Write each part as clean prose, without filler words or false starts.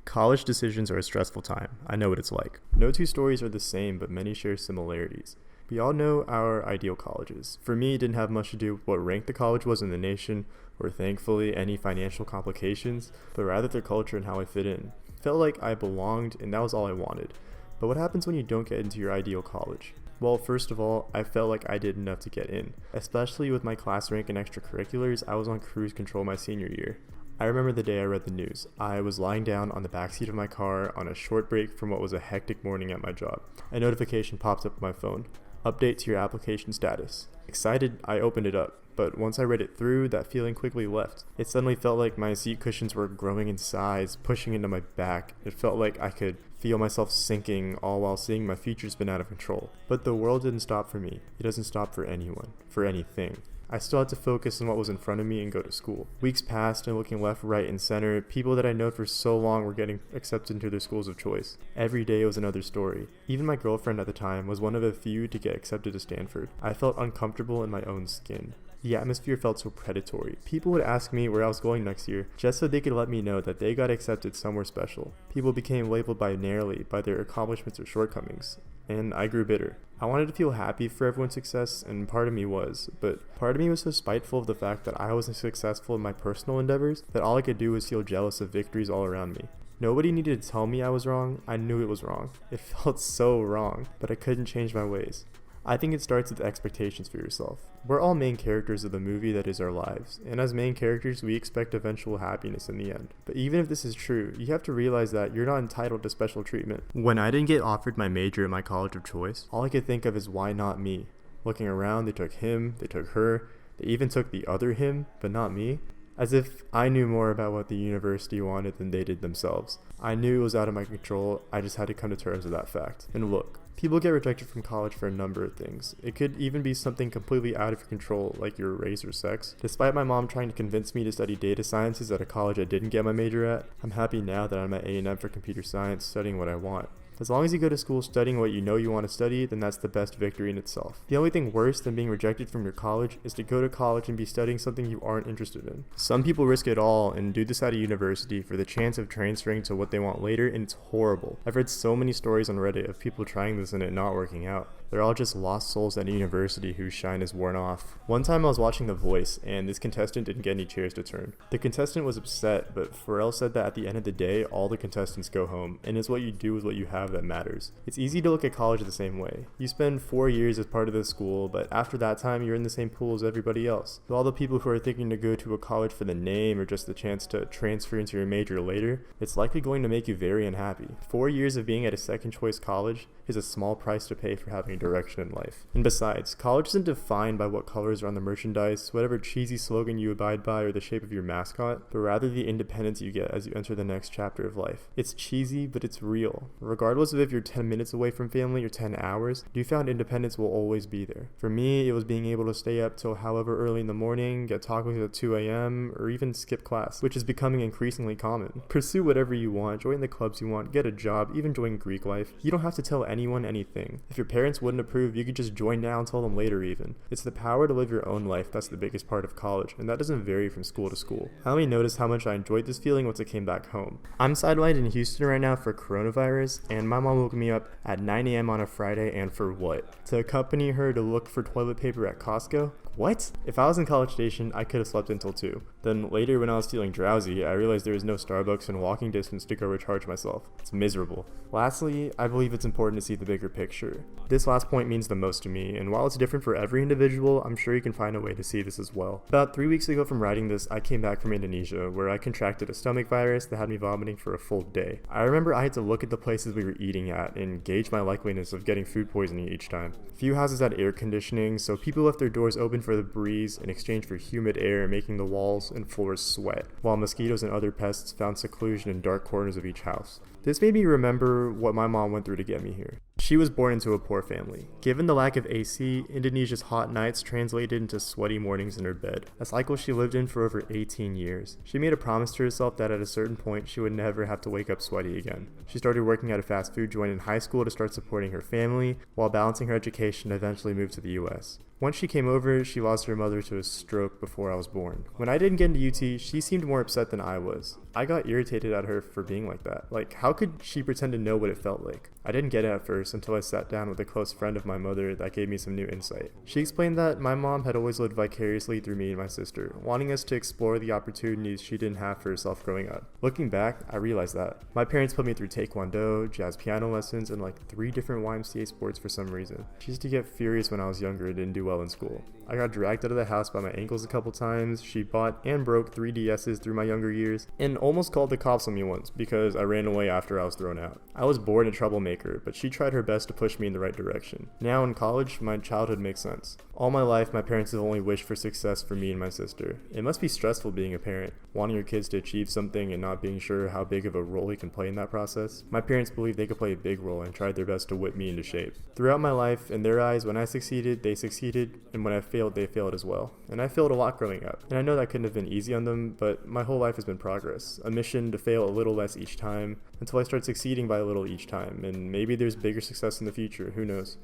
College decisions are a stressful time. I know what it's like. No two stories are the same, but many share similarities. We all know our ideal colleges. For me, it didn't have much to do with what rank the college was in the nation, or thankfully any financial complications, but rather the culture and how I fit in. Felt like I belonged, and that was all I wanted. But what happens when you don't get into your ideal college? Well, first of all, I felt like I did enough to get in. Especially with my class rank and extracurriculars, I was on cruise control my senior year. I remember the day I read the news. I was lying down on the backseat of my car on a short break from what was a hectic morning at my job. A notification pops up on my phone. Update to your application status. Excited, I opened it up, but once I read it through, that feeling quickly left. It suddenly felt like my seat cushions were growing in size, pushing into my back. It felt like I could feel myself sinking, all while seeing my future spin out of control. But the world didn't stop for me. It doesn't stop for anyone, for anything. I still had to focus on what was in front of me and go to school. Weeks passed, and looking left, right, and center, people that I known for so long were getting accepted into their schools of choice. Every day was another story. Even my girlfriend at the time was one of a few to get accepted to Stanford. I felt uncomfortable in my own skin. The atmosphere felt so predatory. People would ask me where I was going next year, just so they could let me know that they got accepted somewhere special. People became labeled binarily by their accomplishments or shortcomings, and I grew bitter. I wanted to feel happy for everyone's success, and part of me was, but part of me was so spiteful of the fact that I wasn't successful in my personal endeavors that all I could do was feel jealous of victories all around me. Nobody needed to tell me I was wrong. I knew it was wrong. It felt so wrong, but I couldn't change my ways. I think it starts with expectations for yourself. We're all main characters of the movie that is our lives, and as main characters, we expect eventual happiness in the end. But even if this is true, you have to realize that you're not entitled to special treatment. When I didn't get offered my major at my college of choice, all I could think of is why not me? Looking around, they took him, they took her, they even took the other him, but not me. As if I knew more about what the university wanted than they did themselves. I knew it was out of my control, I just had to come to terms with that fact. And look, people get rejected from college for a number of things. It could even be something completely out of your control, like your race or sex. Despite my mom trying to convince me to study data sciences at a college I didn't get my major at, I'm happy now that I'm at A&M for computer science, studying what I want. As long as you go to school studying what you know you want to study, then that's the best victory in itself. The only thing worse than being rejected from your college is to go to college and be studying something you aren't interested in. Some people risk it all and do this at a university for the chance of transferring to what they want later, and it's horrible. I've read so many stories on Reddit of people trying this and it not working out. They're all just lost souls at a university whose shine is worn off. One time I was watching The Voice, and this contestant didn't get any chairs to turn. The contestant was upset, but Pharrell said that at the end of the day, all the contestants go home, and it's what you do with what you have that matters. It's easy to look at college the same way. You spend 4 years as part of the school, but after that time, you're in the same pool as everybody else. To all the people who are thinking to go to a college for the name or just the chance to transfer into your major later, it's likely going to make you very unhappy. 4 years of being at a second choice college is a small price to pay for having direction in life. And besides, college isn't defined by what colors are on the merchandise, whatever cheesy slogan you abide by, or the shape of your mascot, but rather the independence you get as you enter the next chapter of life. It's cheesy, but it's real. Regardless of if you're 10 minutes away from family or 10 hours, newfound independence will always be there. For me, it was being able to stay up till however early in the morning, get tacos at 2 a.m., or even skip class, which is becoming increasingly common. Pursue whatever you want, join the clubs you want, get a job, even join Greek life. You don't have to tell anyone anything. If your parents wouldn't approve, you could just join now and tell them later even. It's the power to live your own life that's the biggest part of college, and that doesn't vary from school to school. I only noticed how much I enjoyed this feeling once I came back home. I'm sidelined in Houston right now for coronavirus, and my mom woke me up at 9 a.m. on a Friday, and for what? To accompany her to look for toilet paper at Costco? What? If I was in College Station, I could have slept until 2. Then later when I was feeling drowsy, I realized there was no Starbucks in walking distance to go recharge myself. It's miserable. Lastly, I believe it's important to see the bigger picture. This last point means the most to me, and while it's different for every individual, I'm sure you can find a way to see this as well. About 3 weeks ago from writing this, I came back from Indonesia, where I contracted a stomach virus that had me vomiting for a full day. I remember I had to look at the places we were eating at and gauge my likeliness of getting food poisoning each time. Few houses had air conditioning, so people left their doors open for the breeze in exchange for humid air making the walls and floors sweat, while mosquitoes and other pests found seclusion in dark corners of each house. This made me remember what my mom went through to get me here. She was born into a poor family. Given the lack of AC, Indonesia's hot nights translated into sweaty mornings in her bed, a cycle she lived in for over 18 years. She made a promise to herself that at a certain point she would never have to wake up sweaty again. She started working at a fast food joint in high school to start supporting her family, while balancing her education and eventually moved to the US. Once she came over, she lost her mother to a stroke before I was born. When I didn't get into UT, she seemed more upset than I was. I got irritated at her for being like that. Like, how could she pretend to know what it felt like? I didn't get it at first until I sat down with a close friend of my mother that gave me some new insight. She explained that my mom had always lived vicariously through me and my sister, wanting us to explore the opportunities she didn't have for herself growing up. Looking back, I realized that. My parents put me through taekwondo, jazz piano lessons, and like 3 different YMCA sports for some reason. She used to get furious when I was younger and didn't do well in school. I got dragged out of the house by my ankles a couple times. She bought and broke 3 DSs through my younger years, and almost called the cops on me once because I ran away after I was thrown out. I was born a troublemaker, but she tried her best to push me in the right direction. Now in college, my childhood makes sense. All my life, my parents have only wished for success for me and my sister. It must be stressful being a parent, wanting your kids to achieve something and not being sure how big of a role you can play in that process. My parents believed they could play a big role and tried their best to whip me into shape. Throughout my life, in their eyes, when I succeeded, they succeeded, and when I failed, they failed as well. And I failed a lot growing up. And I know that couldn't have been easy on them, but my whole life has been progress. A mission to fail a little less each time, until I start succeeding by a little each time, and maybe there's bigger success in the future, who knows.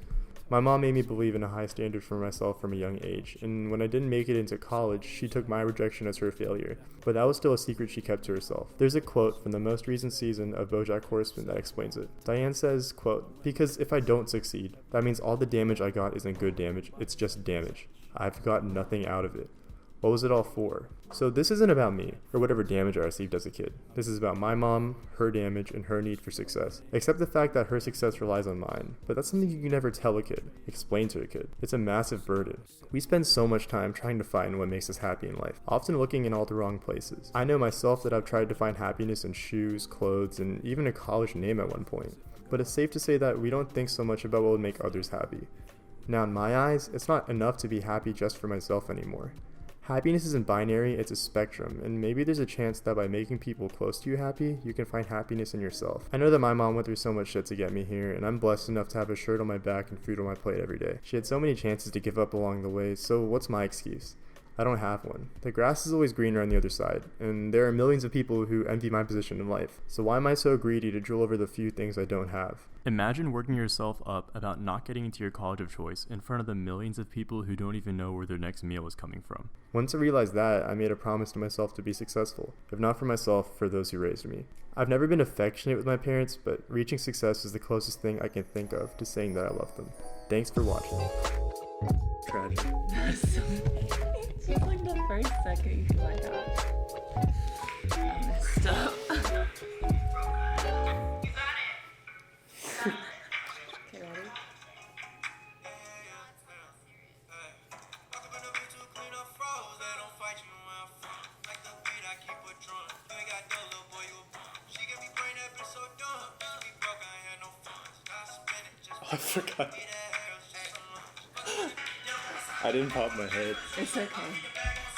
My mom made me believe in a high standard for myself from a young age, and when I didn't make it into college, she took my rejection as her failure. But that was still a secret she kept to herself. There's a quote from the most recent season of BoJack Horseman that explains it. Diane says, quote, "Because if I don't succeed, that means all the damage I got isn't good damage, it's just damage. I've got nothing out of it. What was it all for?" So this isn't about me, or whatever damage I received as a kid. This is about my mom, her damage, and her need for success. Accept the fact that her success relies on mine. But that's something you can never tell a kid, explain to a kid. It's a massive burden. We spend so much time trying to find what makes us happy in life, often looking in all the wrong places. I know myself that I've tried to find happiness in shoes, clothes, and even a college name at one point. But it's safe to say that we don't think so much about what would make others happy. Now in my eyes, it's not enough to be happy just for myself anymore. Happiness isn't binary, it's a spectrum, and maybe there's a chance that by making people close to you happy, you can find happiness in yourself. I know that my mom went through so much shit to get me here, and I'm blessed enough to have a shirt on my back and food on my plate every day. She had so many chances to give up along the way, so what's my excuse? I don't have one. The grass is always greener on the other side, and there are millions of people who envy my position in life. So why am I so greedy to drool over the few things I don't have? Imagine working yourself up about not getting into your college of choice in front of the millions of people who don't even know where their next meal is coming from. Once I realized that, I made a promise to myself to be successful. If not for myself, for those who raised me. I've never been affectionate with my parents, but reaching success is the closest thing I can think of to saying that I love them. Thanks for watching. Tragic. Just like the first second you feel like I messed up. Okay, ready? I forgot. I didn't pop my head. It's okay.